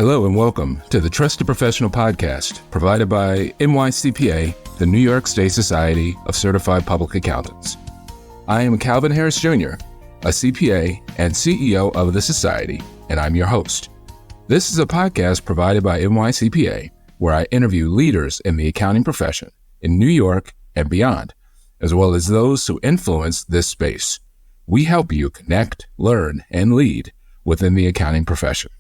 Hello and welcome to the Trusted Professional Podcast provided by NYCPA, the New York State Society of Certified Public Accountants. I am Calvin Harris Jr., a CPA and CEO of the Society, and I'm your host. This is a podcast provided by NYCPA where I interview leaders in the accounting profession in New York and beyond, as well as those who influence this space. We help you connect, learn, and lead within the accounting profession.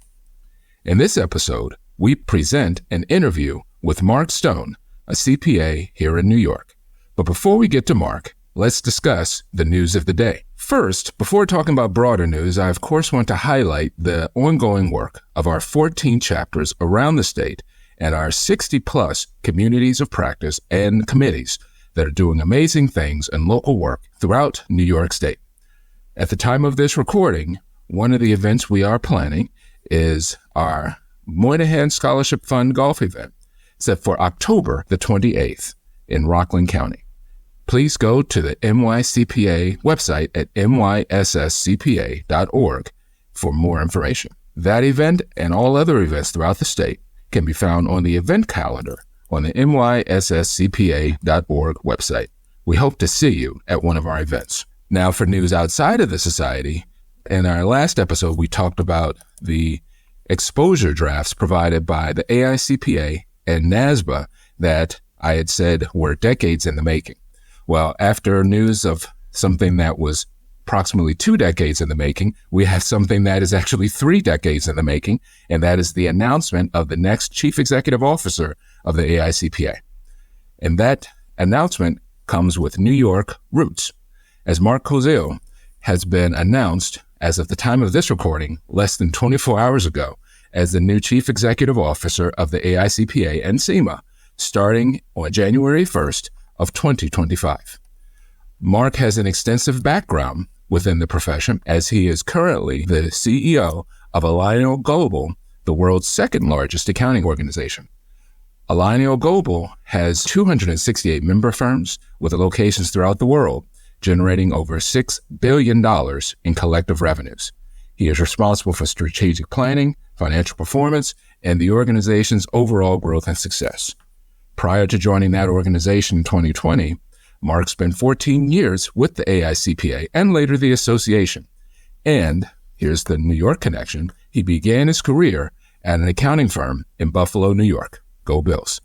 In this episode, we present an interview with Mark Stone, a CPA here in New York. But before we get to Mark, let's discuss the news of the day. First, before talking about broader news, I of course want to highlight the ongoing work of our 14 chapters around the state and our 60-plus communities of practice and committees that are doing amazing things and local work throughout New York State. At the time of this recording, one of the events we are planning is our Moynihan Scholarship Fund golf event set for October the 28th in Rockland County. Please go to the NYCPA website at nysscpa.org for more information. That event and all other events throughout the state can be found on the event calendar on the nysscpa.org website. We hope to see you at one of our events. Now for news outside of the Society, in our last episode, we talked about the exposure drafts provided by the AICPA and NYCPA that I had said were decades in the making. Well, after news of something that was approximately 2 decades in the making, we have something that is actually 3 decades in the making, and that is the announcement of the next Chief Executive Officer of the AICPA. And that announcement comes with New York roots, as Mark Cozile has been announced as of the time of this recording, less than 24 hours ago, as the new Chief Executive Officer of the AICPA and CIMA, starting on January 1st of 2025. Mark has an extensive background within the profession, as he is currently the CEO of Alineo Global, the world's second largest accounting organization. Alineo Global has 268 member firms with locations throughout the world, generating over $6 billion in collective revenues. He is responsible for strategic planning, financial performance, and the organization's overall growth and success. Prior to joining that organization in 2020, Mark spent 14 years with the AICPA and later the association. And, here's the New York connection, he began his career at an accounting firm in Buffalo, New York. Go Bills.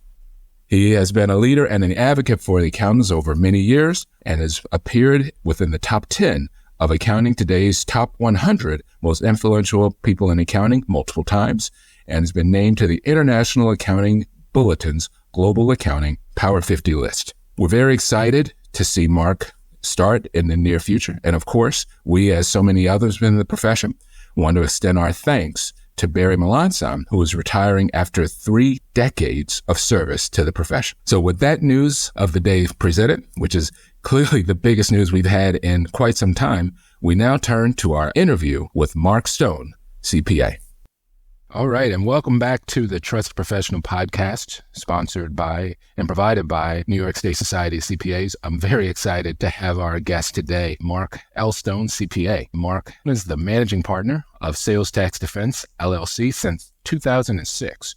He has been a leader and an advocate for the accountants over many years and has appeared within the top 10 of Accounting Today's top 100 most influential people in accounting multiple times and has been named to the International Accounting Bulletin's Global Accounting Power 50 list. We're very excited to see Mark start in the near future. And of course, we, as so many others in the profession, want to extend our thanks to Barry Melanson, who is retiring after 3 decades of service to the profession. So with that news of the day presented, which is clearly the biggest news we've had in quite some time, we now turn to our interview with Mark Stone, CPA. All right, and welcome back to the Trusted Professional Podcast, sponsored by and provided by New York State Society of CPAs. I'm very excited to have our guest today, Mark L. Stone, CPA. Mark is the managing partner of Sales Tax Defense, LLC, since 2006.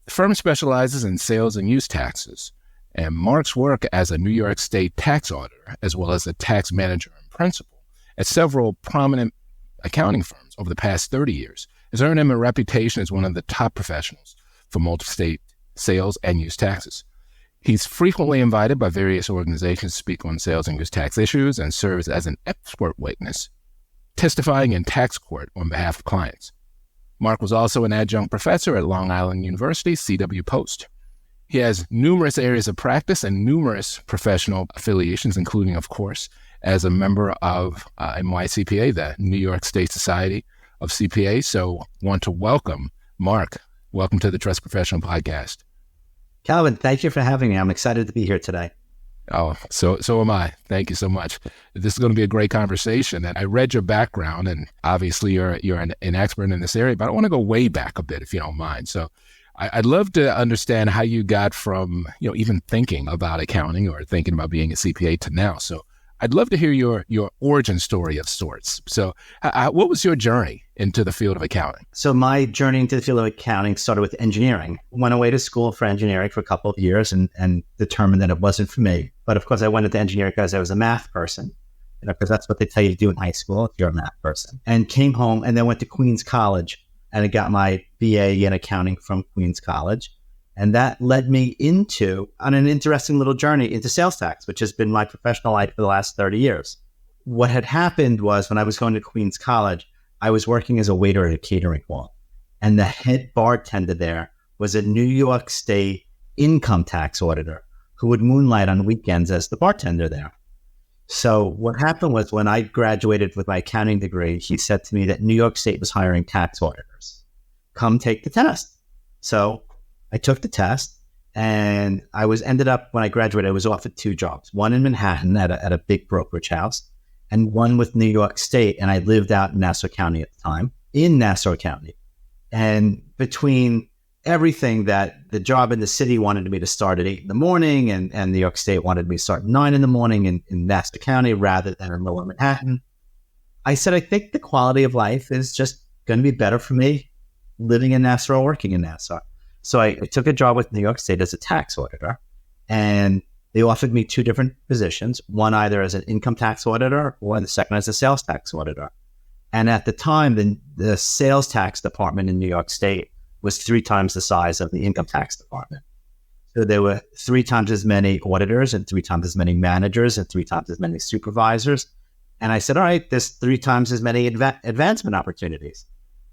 The firm specializes in sales and use taxes, and Mark's work as a New York State tax auditor, as well as a tax manager and principal at several prominent accounting firms over the past 30 years, has earned him a reputation as one of the top professionals for multi-state sales and use taxes. He's frequently invited by various organizations to speak on sales and use tax issues and serves as an expert witness, testifying in tax court on behalf of clients. Mark was also an adjunct professor at Long Island University, CW Post. He has numerous areas of practice and numerous professional affiliations, including, of course, as a member of NYCPA, the New York State Society of CPA. So want to welcome Mark. Welcome to the Trust Professional Podcast. Calvin, thank you for having me. I'm excited to be here today. Oh, so am I. Thank you so much. This is going to be a great conversation. And I read your background, and obviously you're an expert in this area, but I want to go way back a bit, if you don't mind. So I'd love to understand how you got from, even thinking about accounting or thinking about being a CPA to now. So I'd love to hear your origin story of sorts. So what was your journey into the field of accounting? So my journey into the field of accounting started with engineering. Went away to school for engineering for a couple of years and determined that it wasn't for me. But of course, I went into engineering because I was a math person, because that's what they tell you to do in high school if you're a math person. And came home and then went to Queens College and I got my BA in accounting from Queens College. And that led me on an interesting little journey into sales tax, which has been my professional life for the last 30 years. What had happened was when I was going to Queens College, I was working as a waiter at a catering hall. And the head bartender there was a New York State income tax auditor who would moonlight on weekends as the bartender there. So what happened was when I graduated with my accounting degree, he said to me that New York State was hiring tax auditors. Come take the test. So I took the test and when I graduated, I was offered 2 jobs, one in Manhattan at a big brokerage house and one with New York State. And I lived out in Nassau County at the time, in Nassau County. And between everything that the job in the city wanted me to start at 8 in the morning and New York State wanted me to start at 9 in the morning in Nassau County rather than in lower Manhattan, I said, I think the quality of life is just going to be better for me living in Nassau or working in Nassau. So I took a job with New York State as a tax auditor, and they offered me 2 different positions, one either as an income tax auditor or the second as a sales tax auditor. And at the time, the sales tax department in New York State was 3 times the size of the income tax department. So there were 3 times as many auditors and 3 times as many managers and 3 times as many supervisors. And I said, all right, there's 3 times as many advancement opportunities.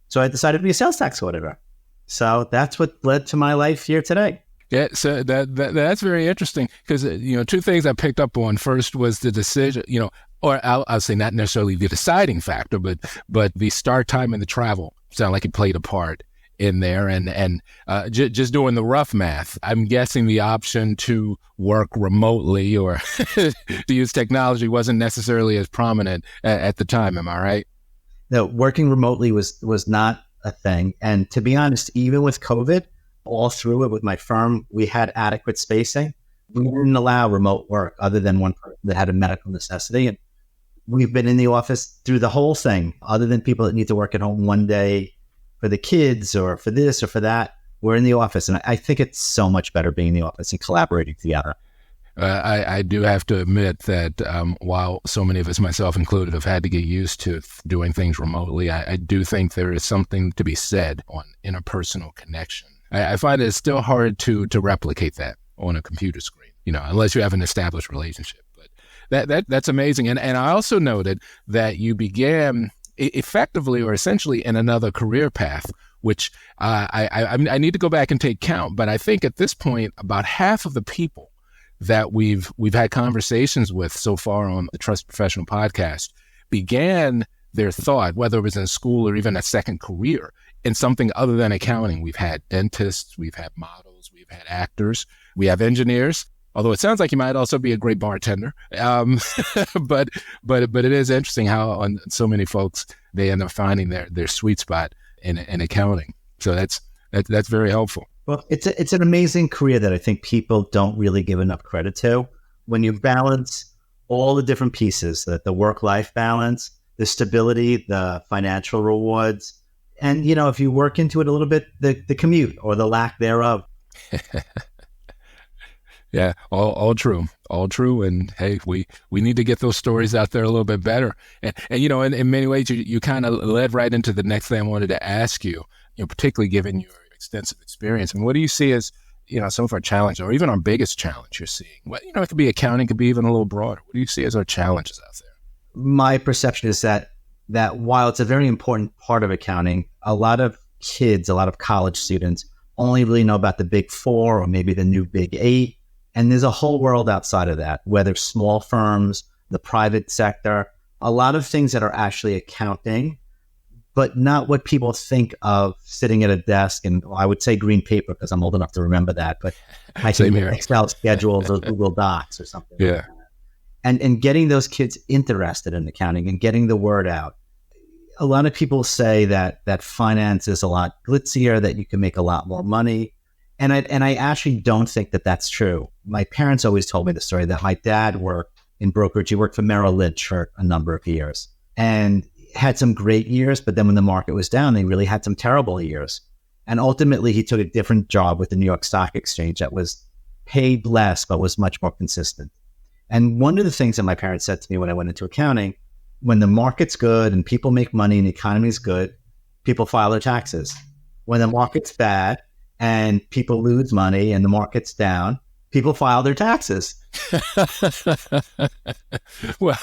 So I decided to be a sales tax auditor. So that's what led to my life here today. Yeah, so that's very interesting because 2 things I picked up on. First was the decision, or I'll say not necessarily the deciding factor, but the start time and the travel sound like it played a part in there. And just doing the rough math, I'm guessing the option to work remotely or to use technology wasn't necessarily as prominent at the time. Am I right? No, working remotely was not a thing. And to be honest, even with COVID, all through it with my firm, we had adequate spacing. We didn't allow remote work other than one person that had a medical necessity. And we've been in the office through the whole thing, other than people that need to work at home one day for the kids or for this or for that. We're in the office. And I think it's so much better being in the office and collaborating together. I do have to admit that while so many of us, myself included, have had to get used to doing things remotely, I do think there is something to be said on interpersonal connection. I find it's still hard to replicate that on a computer screen, unless you have an established relationship. But that's amazing. And I also noted that you began effectively or essentially in another career path, which I need to go back and take count. But I think at this point, about half of the people that we've had conversations with so far on the Trust Professional podcast began their thought, whether it was in school or even a second career, in something other than accounting. We've had dentists, we've had models, we've had actors, we have engineers, although it sounds like you might also be a great bartender. But it is interesting how on so many folks, they end up finding their sweet spot in accounting. So that's very helpful. Well, it's an amazing career that I think people don't really give enough credit to. When you balance all the different pieces, the work-life balance, the stability, the financial rewards, and, if you work into it a little bit, the commute or the lack thereof. Yeah, all true. And hey, we need to get those stories out there a little bit better. And in many ways, you kind of led right into the next thing I wanted to ask you, particularly given your extensive experience. And what do you see as, some of our challenges or even our biggest challenge you're seeing? Well, it could be accounting, could be even a little broader. What do you see as our challenges out there? My perception is that while it's a very important part of accounting, a lot of kids, a lot of college students only really know about the big 4 or maybe the new big 8. And there's a whole world outside of that, whether small firms, the private sector, a lot of things that are actually accounting, but not what people think of sitting at a desk. And I would say green paper because I'm old enough to remember that, but I think Excel schedules or Google Docs or something. Yeah. Like that. And getting those kids interested in accounting and getting the word out. A lot of people say that finance is a lot glitzier, that you can make a lot more money. And I actually don't think that that's true. My parents always told me the story that my dad worked in brokerage. He worked for Merrill Lynch for a number of years and had some great years. But then when the market was down, they really had some terrible years. And ultimately, he took a different job with the New York Stock Exchange that was paid less, but was much more consistent. And one of the things that my parents said to me when I went into accounting, when the market's good and people make money and the economy is good, people file their taxes. When the market's bad and people lose money and the market's down, people file their taxes. Well,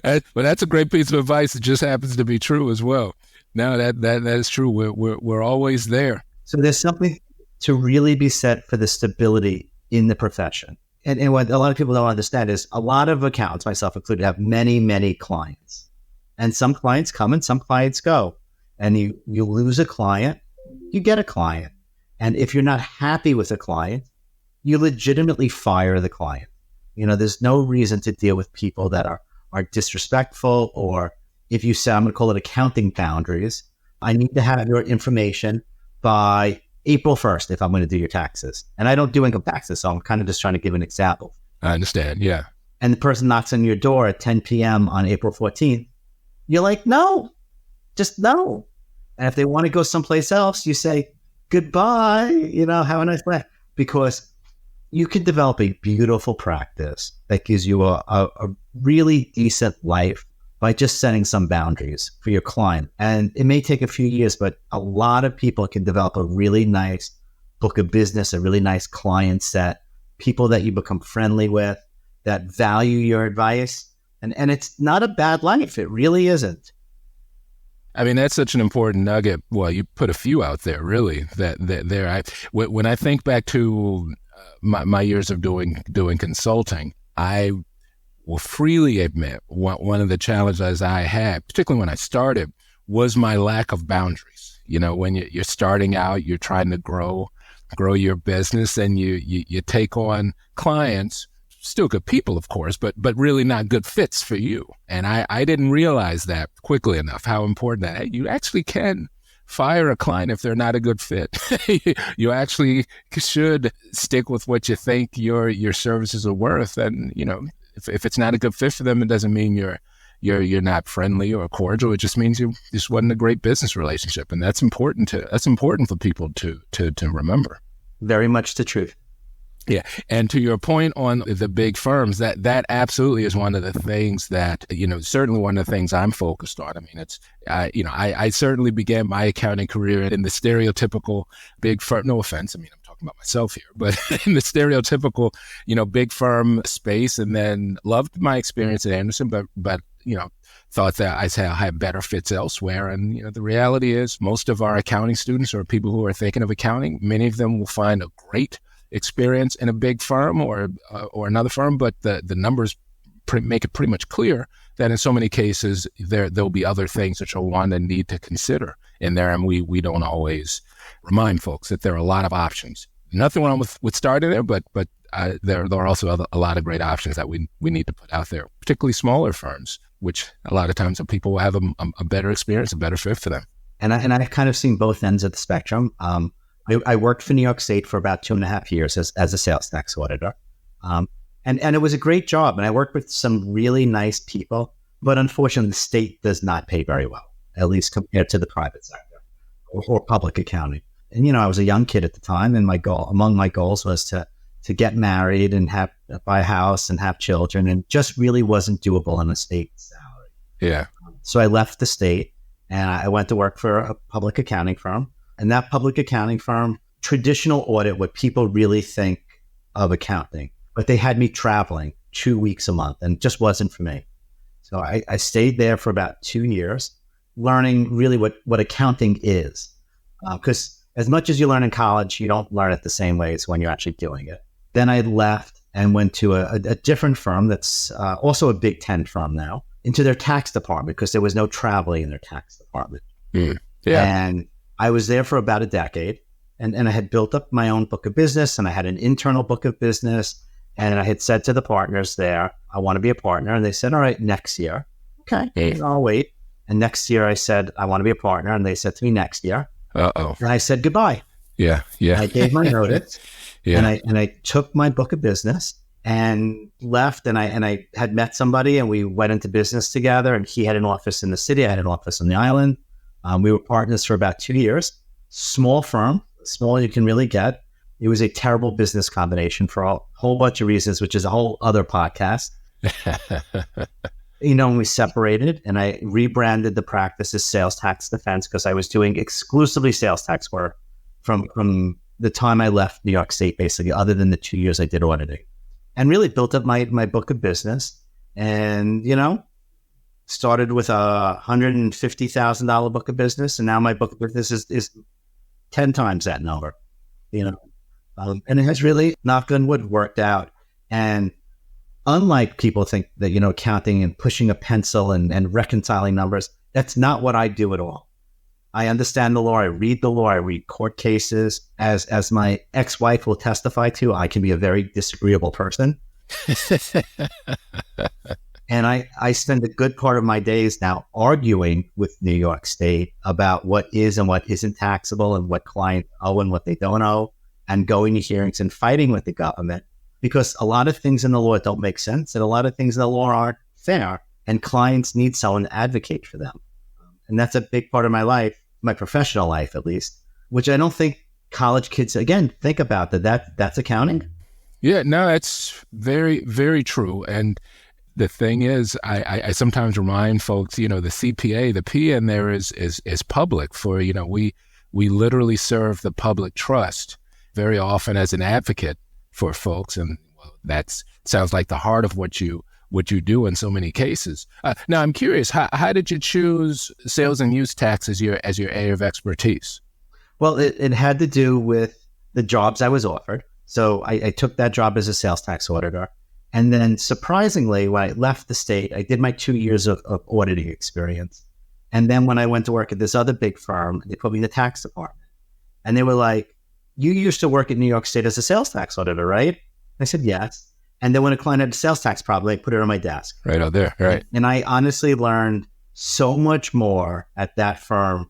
that's a great piece of advice. It just happens to be true as well. No, that is true. We're always there. So there's something to really be said for the stability in the profession. And what a lot of people don't understand is a lot of accountants, myself included, have many, many clients. And some clients come and some clients go. And you lose a client, you get a client. And if you're not happy with a client, you legitimately fire the client. There's no reason to deal with people that are disrespectful, or if you say, I'm going to call it accounting boundaries, I need to have your information by April 1st if I'm going to do your taxes. And I don't do income taxes, so I'm kind of just trying to give an example. I understand, yeah. And the person knocks on your door at 10 p.m. on April 14th. You're like, no, just no. And if they want to go someplace else, you say, goodbye, have a nice day. Because you can develop a beautiful practice that gives you a really decent life by just setting some boundaries for your client. And it may take a few years, but a lot of people can develop a really nice book of business, a really nice client set, people that you become friendly with, that value your advice. And it's not a bad life. It really isn't. I mean, that's such an important nugget. Well, you put a few out there, really, when I think back to my years of doing consulting, I will freely admit one of the challenges I had, particularly when I started, was my lack of boundaries. When you're starting out, you're trying to grow your business, and you take on clients, still good people, of course, but really not good fits for you. And I didn't realize that quickly enough, how important that you actually can fire a client if they're not a good fit. You actually should stick with what you think your services are worth. And, if it's not a good fit for them, it doesn't mean you're not friendly or cordial. It just means you just wasn't a great business relationship. And that's important for people to remember. Very much the truth. Yeah. And to your point on the big firms, that absolutely is one of the things that, certainly one of the things I'm focused on. I mean, I certainly began my accounting career in the stereotypical big firm, no offense. I mean, I'm talking about myself here, but in the stereotypical, big firm space, and then loved my experience at Anderson, but thought that I had better fits elsewhere. And, the reality is most of our accounting students or people who are thinking of accounting, many of them will find a great experience in a big firm or another firm, but the numbers make it pretty much clear that in so many cases there'll be other things that you'll want and need to consider in there, and we don't always remind folks that there are a lot of options. Nothing wrong with starting there, but there are also a lot of great options that we need to put out there, particularly smaller firms, which a lot of times people will have a better experience, a better fit for them. And I've kind of seen both ends of the spectrum. I worked for New York State for about 2.5 years as a sales tax auditor. And it was a great job. And I worked with some really nice people, but unfortunately the state does not pay very well, at least compared to the private sector or public accounting. And, I was a young kid at the time, and among my goals was to get married and buy a house and have children, and just really wasn't doable on a state salary. Yeah. So I left the state and I went to work for a public accounting firm. And that public accounting firm, traditional audit, what people really think of accounting, but they had me traveling 2 weeks a month, and it just wasn't for me. So I stayed there for about 2 years, learning really what accounting is. Because as much as you learn in college, you don't learn it the same way as when you're actually doing it. Then I left and went to a different firm that's also a Big Ten firm now, into their tax department, because there was no traveling in their tax department. Mm. Yeah. And I was there for about a decade, and I had built up my own book of business, and I had an internal book of business, and I had said to the partners there, I want to be a partner. And they said, all right, next year. Okay, I'll wait. And next year I said, I want to be a partner. And they said to me, next year. Uh-oh. And I said, goodbye. Yeah. I gave my notice, yeah. and I took my book of business, and left. And I had met somebody, and we went into business together. And he had an office in the city. I had an office on the island. We were partners for about 2 years. Small firm, small you can really get. It was a terrible business combination for a whole bunch of reasons, which is a whole other podcast. When we separated, and I rebranded the practice as sales tax defense, because I was doing exclusively sales tax work from the time I left New York State, basically, other than the 2 years I did auditing, and really built up my book of business. And, started with a $150,000 book of business. And now my book of business is 10 times that number, and it has really, knock on wood, worked out. And unlike people think that, counting and pushing a pencil and reconciling numbers, that's not what I do at all. I understand the law. I read the law. I read court cases. As my ex-wife will testify to, I can be a very disagreeable person. And I spend a good part of my days now arguing with New York State about what is and what isn't taxable, and what clients owe and what they don't owe, and going to hearings and fighting with the government. Because a lot of things in the law don't make sense, and a lot of things in the law aren't fair, and clients need someone to advocate for them. And that's a big part of my life, my professional life at least, which I don't think college kids, again, think about that's accounting. Yeah, no, it's very, very true. And the thing is, I sometimes remind folks, the CPA, the P in there is public for, we literally serve the public trust very often as an advocate for folks. And that sounds like the heart of what you do in so many cases. Now, I'm curious, how did you choose sales and use tax as your area of expertise? Well, it had to do with the jobs I was offered. So I took that job as a sales tax auditor. And then surprisingly, when I left the state, I did my 2 years of auditing experience. And then when I went to work at this other big firm, they put me in the tax department. And they were like, "You used to work at New York State as a sales tax auditor, right?" I said, "Yes." And then when a client had a sales tax problem, I put it on my desk. Right out there, right. And I honestly learned so much more at that firm,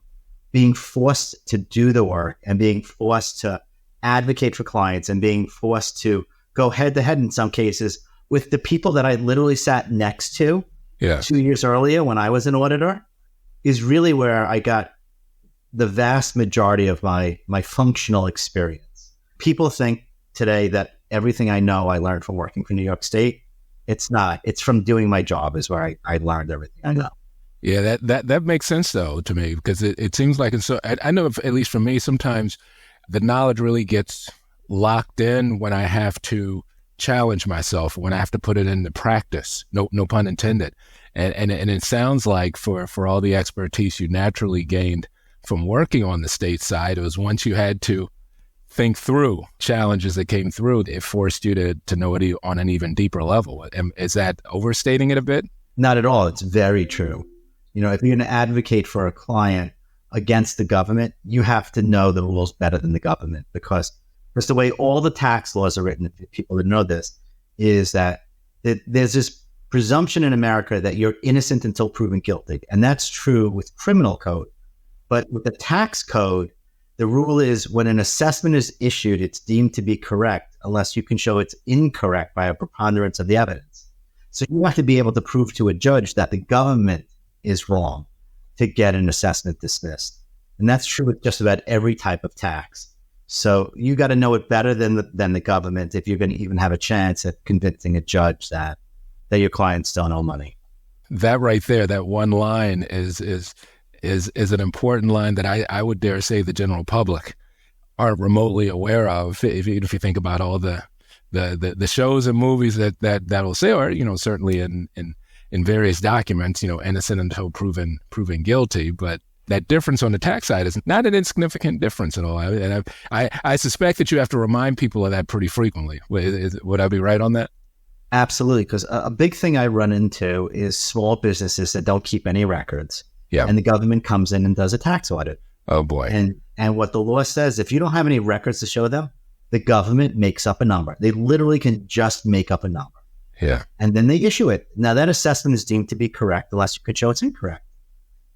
being forced to do the work and being forced to advocate for clients and being forced to go head to head in some cases with the people that I literally sat next to 2 years earlier when I was an auditor, is really where I got the vast majority of my functional experience. People think today that everything I know I learned from working for New York State. It's not. It's from doing my job is where I learned everything I know. Yeah, that makes sense though to me, because it seems like it's so. I know, at least for me, sometimes the knowledge really gets locked in when I have to challenge myself, when I have to put it into practice. No pun intended. And it sounds like for all the expertise you naturally gained from working on the state side, it was once you had to think through challenges that came through, it forced you to know it on an even deeper level. Is that overstating it a bit? Not at all. It's very true. If you're going to advocate for a client against the government, you have to know the rules better than the government, because just the way all the tax laws are written, if people that know this, is that there's this presumption in America that you're innocent until proven guilty. And that's true with criminal code. But with the tax code, the rule is when an assessment is issued, it's deemed to be correct unless you can show it's incorrect by a preponderance of the evidence. So you have to be able to prove to a judge that the government is wrong to get an assessment dismissed. And that's true with just about every type of tax. So you got to know it better than the government if you're going to even have a chance at convincing a judge that your clients don't owe money. That right there, that one line is an important line that I would dare say the general public aren't remotely aware of. If you think about all the shows and movies that'll say, or certainly in various documents, innocent until proven guilty, but that difference on the tax side is not an insignificant difference at all. And I suspect that you have to remind people of that pretty frequently. Would I be right on that? Absolutely, because a big thing I run into is small businesses that don't keep any records. Yeah. And the government comes in and does a tax audit. Oh, boy. And what the law says, if you don't have any records to show them, the government makes up a number. They literally can just make up a number. Yeah. And then they issue it. Now, that assessment is deemed to be correct unless you could show it's incorrect.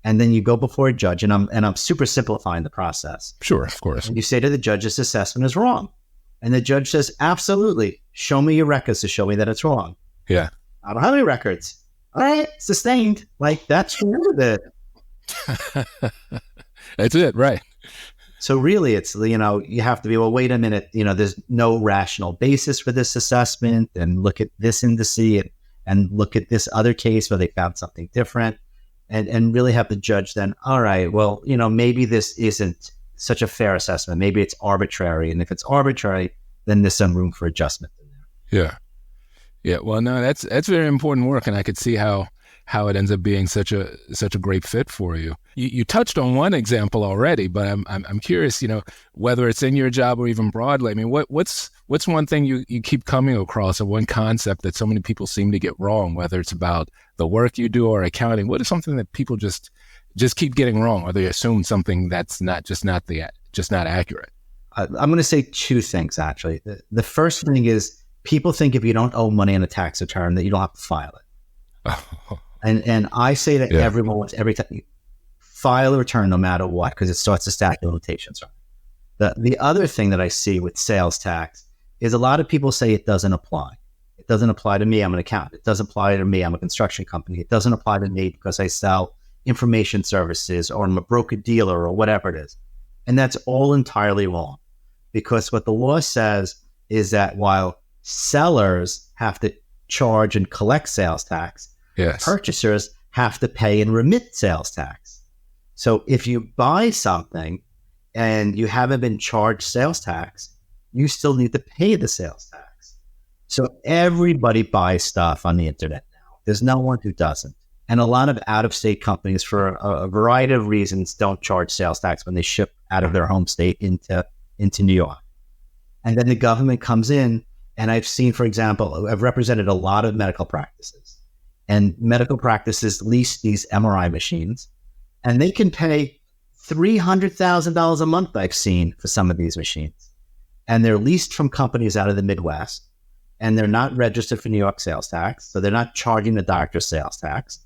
And then you go before a judge, and I'm super simplifying the process. Sure, of course. And you say to the judge, this assessment is wrong. And the judge says, absolutely. Show me your records to show me that it's wrong. Yeah. I don't have any records. All right, sustained. Like, that's the end of it. That's it, right. So really, it's, you have to be, well, wait a minute, there's no rational basis for this assessment, and look at this indice and look at this other case where they found something different, and really have the judge then, all right, well, maybe this isn't such a fair assessment. Maybe it's arbitrary. And if it's arbitrary, then there's some room for adjustment in there. Yeah. Yeah. Well, no, that's very important work. And I could see how it ends up being such a great fit for you. You touched on one example already, but I'm curious, whether it's in your job or even broadly. I mean, what's one thing you keep coming across, or one concept that so many people seem to get wrong, whether it's about the work you do or accounting? What is something that people just keep getting wrong, or they assume something that's not accurate? I'm going to say two things, actually. The first thing is, people think if you don't owe money on a tax return that you don't have to file it. Oh. And I say to everyone, every time, you file a return no matter what, because it starts the statute of limitations. The other thing that I see with sales tax is a lot of people say it doesn't apply. It doesn't apply to me, I'm an accountant. It doesn't apply to me, I'm a construction company. It doesn't apply to me because I sell information services, or I'm a broker-dealer, or whatever it is. And that's all entirely wrong. Because what the law says is that while sellers have to charge and collect sales tax, yes, purchasers have to pay and remit sales tax. So if you buy something and you haven't been charged sales tax, you still need to pay the sales tax. So everybody buys stuff on the internet now. There's no one who doesn't. And a lot of out-of-state companies, for a variety of reasons, don't charge sales tax when they ship out of their home state into New York. And then the government comes in, and I've seen, for example, I've represented a lot of medical practices. And medical practices lease these MRI machines, and they can pay $300,000 a month, I've seen, for some of these machines. And they're leased from companies out of the Midwest, and they're not registered for New York sales tax, so they're not charging the doctor sales tax.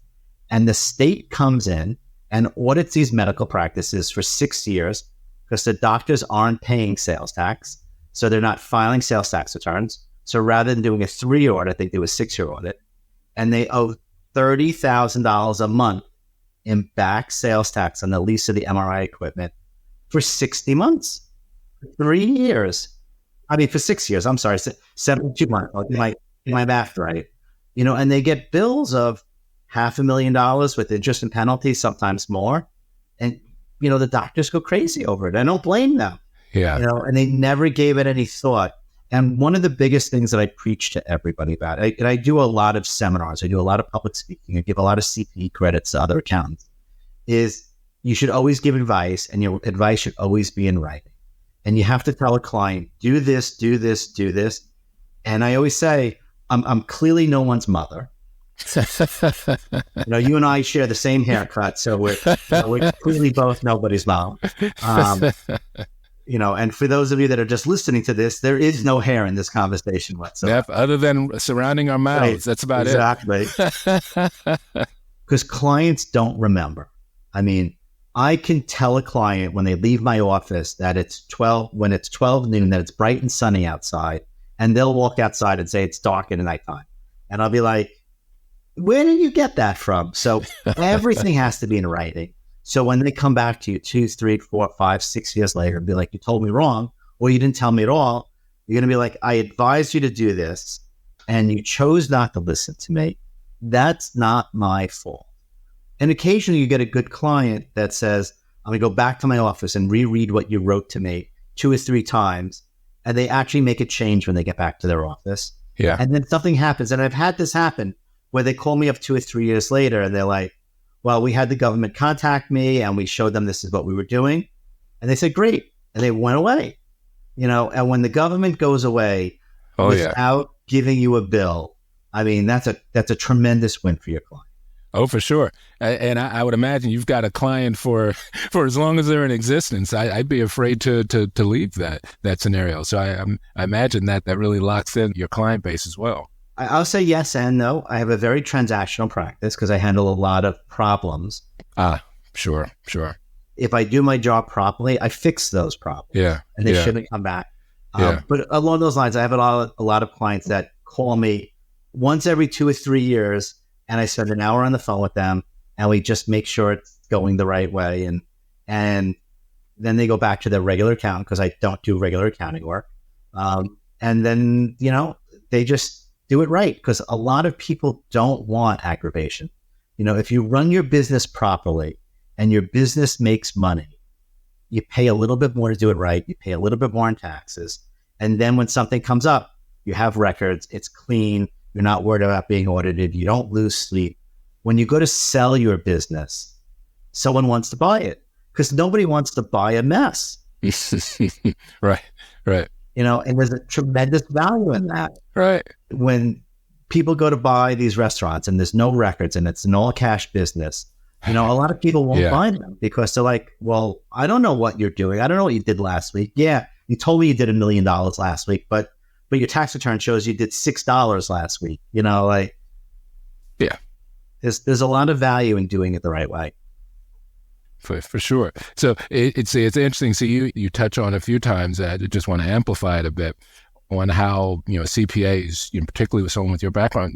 And the state comes in and audits these medical practices for 6 years because the doctors aren't paying sales tax, so they're not filing sales tax returns. So rather than doing a 3-year audit, they do a 6-year audit. And they owe $30,000 a month in back sales tax on the lease of the MRI equipment for 60 months, 3 years. I mean, for 6 years, I'm sorry, 72 months. I'll get my math right. And they get bills of $500,000 with interest and penalties, sometimes more. And, the doctors go crazy over it. I don't blame them. Yeah. And they never gave it any thought. And one of the biggest things that I preach to everybody about, and I do a lot of seminars, I do a lot of public speaking, I give a lot of CPA credits to other accountants, is you should always give advice, and your advice should always be in writing. And you have to tell a client, do this, do this, do this. And I always say, I'm clearly no one's mother. You and I share the same haircut, so we're clearly both nobody's mom. And for those of you that are just listening to this, there is no hair in this conversation whatsoever. Other than surrounding our mouths, right. That's about it. Exactly. Because clients don't remember. I mean, I can tell a client when they leave my office that when it's 12 noon, that it's bright and sunny outside, and they'll walk outside and say it's dark in the nighttime. And I'll be like, where did you get that from? So everything has to be in writing. So when they come back to you 2, 3, 4, 5, 6 years later and be like, you told me wrong, or you didn't tell me at all, you're going to be like, I advised you to do this, and you chose not to listen to me. That's not my fault. And occasionally you get a good client that says, I'm going to go back to my office and reread what you wrote to me 2 or 3 times, and they actually make a change when they get back to their office. Yeah. And then something happens. And I've had this happen where they call me up 2 or 3 years later and they're like, well, we had the government contact me and we showed them this is what we were doing. And they said, great. And they went away. And when the government goes away without giving you a bill, I mean, that's a tremendous win for your client. Oh, for sure. And I would imagine you've got a client for as long as they're in existence. I'd be afraid to leave that scenario. So I imagine that really locks in your client base as well. I'll say yes and no. I have a very transactional practice because I handle a lot of problems. Sure. If I do my job properly, I fix those problems. Yeah. And they shouldn't come back. Yeah. But along those lines, I have a lot of clients that call me once every 2 or 3 years, and I spend an hour on the phone with them, and we just make sure it's going the right way. And then they go back to their regular accountant, because I don't do regular accounting work. And then, they just do it right, because a lot of people don't want aggravation. If you run your business properly and your business makes money, you pay a little bit more to do it right. You pay a little bit more in taxes. And then when something comes up, you have records, it's clean, you're not worried about being audited, you don't lose sleep. When you go to sell your business, someone wants to buy it, because nobody wants to buy a mess. Right. And there's a tremendous value in that. Right. When people go to buy these restaurants and there's no records and it's an all cash business, a lot of people won't buy them, because they're like, well, I don't know what you're doing. I don't know what you did last week. Yeah, you told me you did $1 million last week, but your tax return shows you did $6 last week. Yeah. There's a lot of value in doing it the right way. For sure. So it's interesting. So you touch on a few times that I just want to amplify it a bit on how, CPAs, particularly with someone with your background,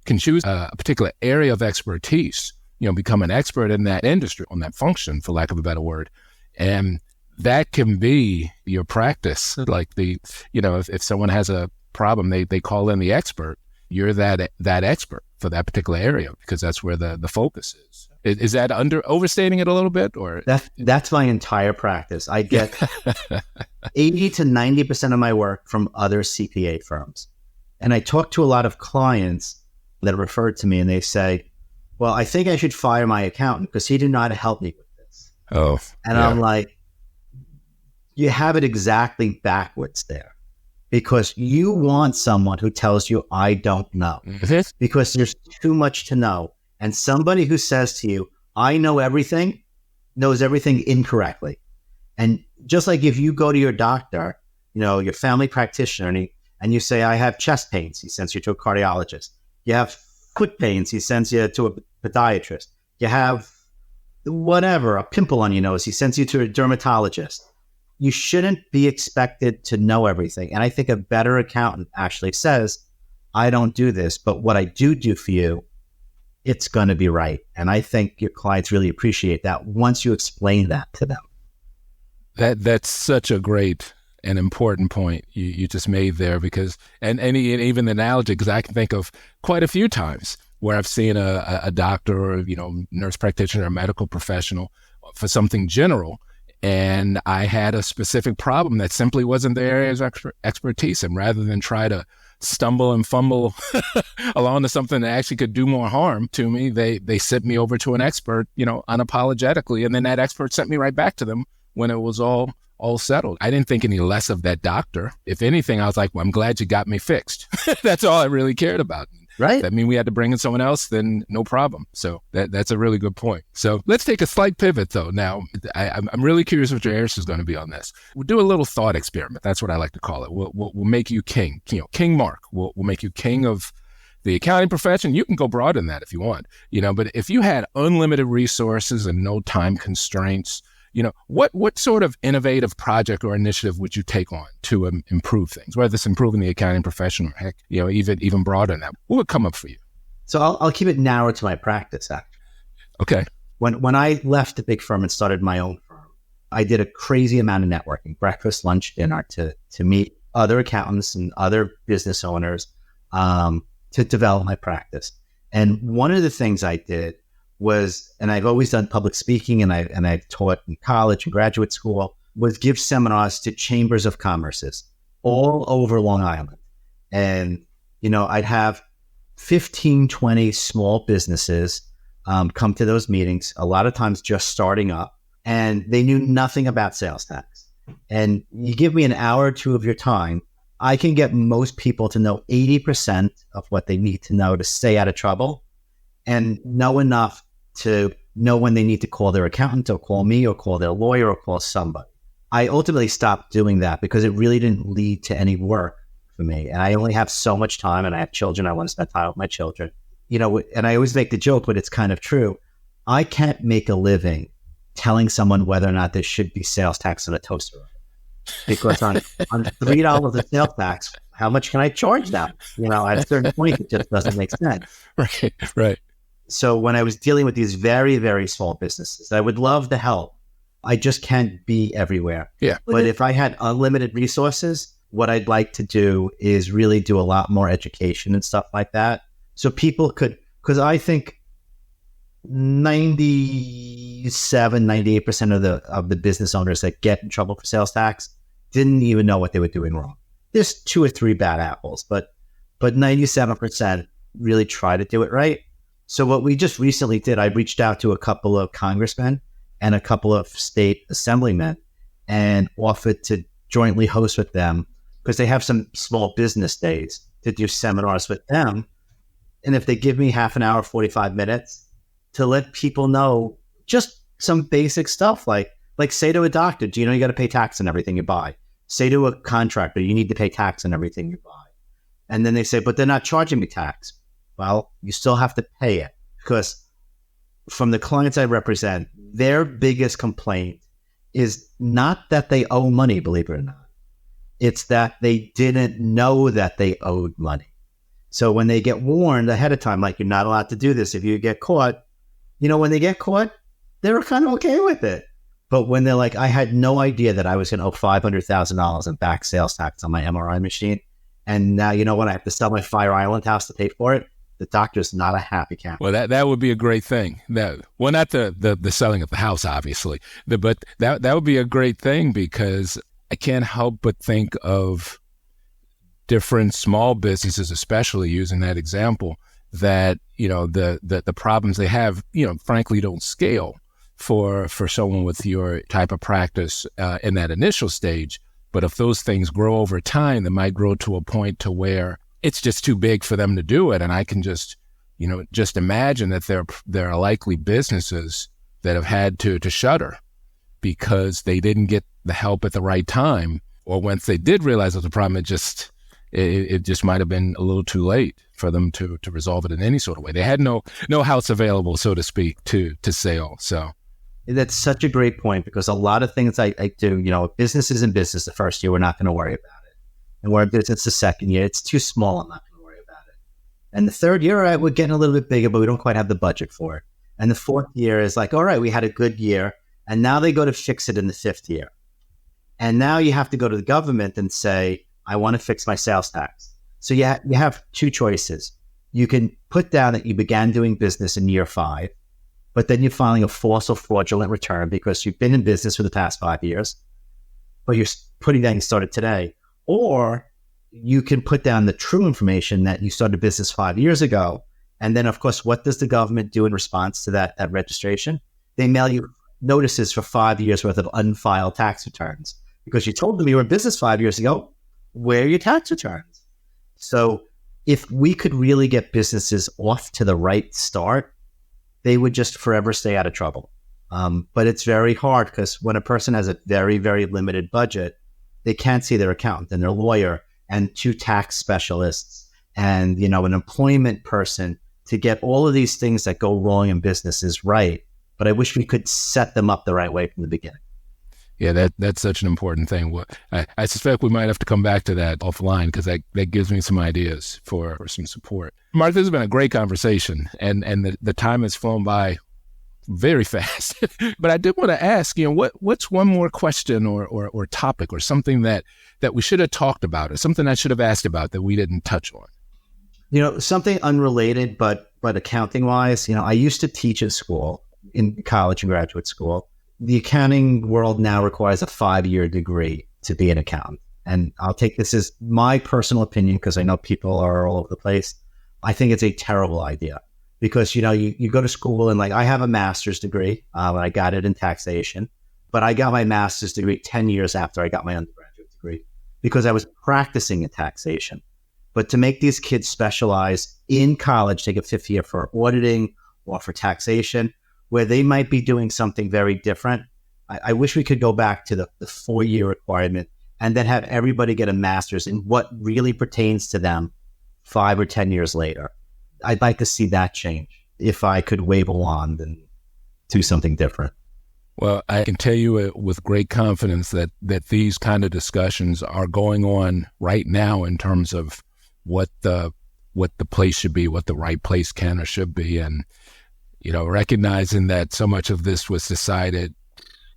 can choose a particular area of expertise, become an expert in that industry, on that function, for lack of a better word. And that can be your practice. Like if someone has a problem, they call in the expert. You're that expert for that particular area, because that's where the focus is. Is that overstating it a little bit, or that's my entire practice? I get 80 to 90% of my work from other CPA firms, and I talk to a lot of clients that refer to me, and they say, "Well, I think I should fire my accountant because he did not help me with this." Oh, and I'm like, "You have it exactly backwards there." Because you want someone who tells you, I don't know, because there's too much to know. And somebody who says to you, I know everything, knows everything incorrectly. And just like if you go to your doctor, your family practitioner, and you say, I have chest pains, he sends you to a cardiologist. You have foot pains, he sends you to a podiatrist. You have whatever, a pimple on your nose, he sends you to a dermatologist. You shouldn't be expected to know everything. And I think a better accountant actually says, I don't do this, but what I do for you, it's going to be right. And I think your clients really appreciate that once you explain that to them. That's such a great and important point you just made there, because, and even the analogy, because I can think of quite a few times where I've seen a doctor or, nurse practitioner or medical professional for something general, and I had a specific problem that simply wasn't their area's expertise. And rather than try to stumble and fumble along to something that actually could do more harm to me, they sent me over to an expert, unapologetically. And then that expert sent me right back to them when it was all settled. I didn't think any less of that doctor. If anything, I was like, well, I'm glad you got me fixed. That's all I really cared about. Right. That mean we had to bring in someone else, then no problem. So that's a really good point. So let's take a slight pivot, though. Now, I'm really curious what your answer is going to be on this. We'll do a little thought experiment. That's what I like to call it. We'll make you king, King Mark. We'll make you king of the accounting profession. You can go broad in that if you want, but if you had unlimited resources and no time constraints, what sort of innovative project or initiative would you take on to improve things, whether it's improving the accounting profession or heck, even broader than that? What would come up for you? So I'll keep it narrow to my practice, actually. Okay. When I left the big firm and started my own firm, I did a crazy amount of networking, breakfast, lunch, dinner, to meet other accountants and other business owners to develop my practice. And one of the things I did was, and I've always done public speaking, and I've taught in college and graduate school, was give seminars to chambers of commerces all over Long Island. And, I'd have 15, 20 small businesses come to those meetings, a lot of times just starting up, and they knew nothing about sales tax. And you give me an hour or two of your time, I can get most people to know 80% of what they need to know to stay out of trouble, and know enough to know when they need to call their accountant or call me or call their lawyer or call somebody. I ultimately stopped doing that because it really didn't lead to any work for me. And I only have so much time, and I have children. I want to spend time with my children. And I always make the joke, but it's kind of true. I can't make a living telling someone whether or not there should be sales tax on a toaster oven. because on $3 of sales tax, how much can I charge them? At a certain point, it just doesn't make sense. Right, right. So when I was dealing with these very, very small businesses, I would love to help. I just can't be everywhere. Yeah. But if I had unlimited resources, what I'd like to do is really do a lot more education and stuff like that. So people could, because I think 98% of the business owners that get in trouble for sales tax didn't even know what they were doing wrong. There's 2 or 3 bad apples, but 97% really try to do it right. So what we just recently did, I reached out to a couple of congressmen and a couple of state assemblymen and offered to jointly host with them, because they have some small business days, to do seminars with them. And if they give me half an hour, 45 minutes, to let people know just some basic stuff, like say to a doctor, do you know you got to pay tax on everything you buy? Say to a contractor, you need to pay tax on everything you buy. And then they say, but they're not charging me tax. Well, you still have to pay it, because from the clients I represent, their biggest complaint is not that they owe money, believe it or not. It's that they didn't know that they owed money. So when they get warned ahead of time, like, you're not allowed to do this if you get caught, when they get caught, they're kind of okay with it. But when they're like, I had no idea that I was going to owe $500,000 in back sales tax on my MRI machine, and now I have to sell my Fire Island house to pay for it, the doctor's not a happy camper. Well, that would be a great thing. Not the selling of the house, obviously, but that would be a great thing, because I can't help but think of different small businesses, especially using that example, that the problems they have, frankly, don't scale for someone with your type of practice in that initial stage. But if those things grow over time, they might grow to a point to where it's just too big for them to do it. And I can just imagine that there are likely businesses that have had to shutter because they didn't get the help at the right time, or once they did realize it was a problem, it just might have been a little too late for them to resolve it in any sort of way. They had no house available, so to speak, to sell. So that's such a great point, because a lot of things I do, business is in business the first year, we're not going to worry about it. And we're in business the second year, it's too small, I'm not going to worry about it. And the third year, all right, we're getting a little bit bigger, but we don't quite have the budget for it. And the fourth year is like, all right, we had a good year. And now they go to fix it in the fifth year. And now you have to go to the government and say, I want to fix my sales tax. So you have 2 choices. You can put down that you began doing business in year 5, but then you're filing a false or fraudulent return because you've been in business for the past 5 years, but you're putting down you started today. Or you can put down the true information that you started business 5 years ago. And then, of course, what does the government do in response to that registration? They mail you notices for 5 years worth of unfiled tax returns, because you told them you were in business 5 years ago. Where are your tax returns? So if we could really get businesses off to the right start, they would just forever stay out of trouble. But it's very hard, because when a person has a very, very limited budget, they can't see their accountant and their lawyer and 2 tax specialists and, an employment person to get all of these things that go wrong in businesses right. But I wish we could set them up the right way from the beginning. Yeah, that's such an important thing. I suspect we might have to come back to that offline, because that gives me some ideas for some support. Mark, this has been a great conversation, and the time has flown by very fast. But I did want to ask, what's one more question or topic or something that we should have talked about, or something I should have asked about that we didn't touch on? Something unrelated, but accounting wise, I used to teach at school, in college and graduate school. The accounting world now requires a 5-year degree to be an accountant. And I'll take this as my personal opinion, because I know people are all over the place. I think it's a terrible idea, because, you go to school and, like, I have a master's degree. I got it in taxation, but I got my master's degree 10 years after I got my undergraduate degree, because I was practicing in taxation. But to make these kids specialize in college, take a 5th year for auditing or for taxation, where they might be doing something very different. I wish we could go back to the 4-year requirement and then have everybody get a master's in what really pertains to them 5 or 10 years later. I'd like to see that change if I could wave a wand and do something different. Well, I can tell you with great confidence that these kind of discussions are going on right now in terms of what the place should be, what the right place can or should be. And, recognizing that so much of this was decided,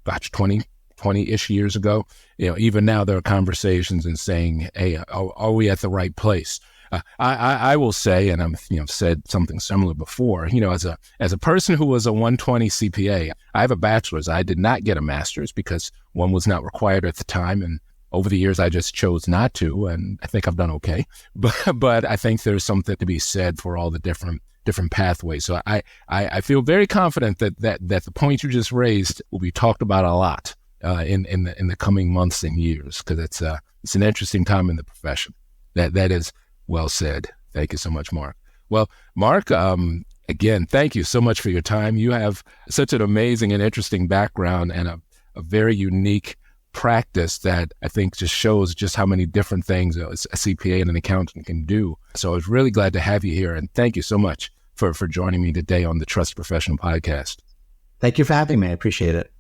20-ish years ago, even now there are conversations and saying, hey, are we at the right place? I will say, and I've said something similar before, as a person who was a 120 CPA, I have a bachelor's. I did not get a master's because one was not required at the time. And over the years, I just chose not to. And I think I've done okay. But I think there's something to be said for all the different pathways. So I feel very confident that the point you just raised will be talked about a lot in the coming months and years, because it's an interesting time in the profession. That is well said. Thank you so much, Mark. Well, Mark, again, thank you so much for your time. You have such an amazing and interesting background and a very unique practice that I think just shows just how many different things a CPA and an accountant can do. So I was really glad to have you here, and thank you so much for joining me today on the Trust Professional Podcast. Thank you for having me. I appreciate it.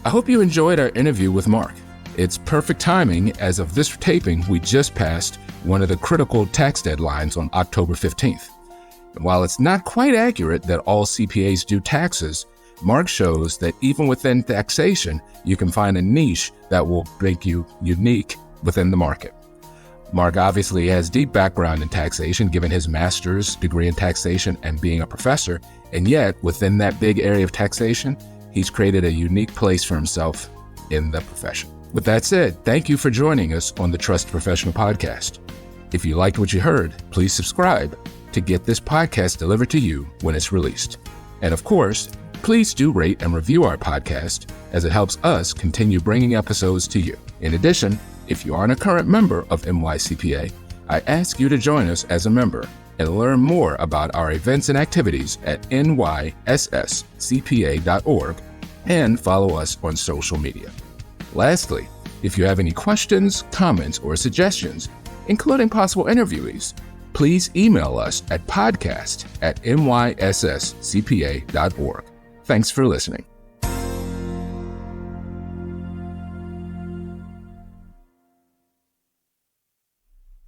I hope you enjoyed our interview with Mark. It's perfect timing. As of this taping, we just passed one of the critical tax deadlines on October 15th. And while it's not quite accurate that all CPAs do taxes, Mark shows that even within taxation, you can find a niche that will make you unique within the market. Mark obviously has deep background in taxation, given his master's degree in taxation and being a professor, and yet within that big area of taxation, he's created a unique place for himself in the profession. With that said, thank you for joining us on the Trust Professional Podcast. If you liked what you heard, please subscribe to get this podcast delivered to you when it's released. And of course, please do rate and review our podcast, as it helps us continue bringing episodes to you. In addition, if you aren't a current member of NYCPA, I ask you to join us as a member and learn more about our events and activities at NYSSCPA.org and follow us on social media. Lastly, if you have any questions, comments, or suggestions, including possible interviewees, please email us at podcast@nysscpa.org. Thanks for listening.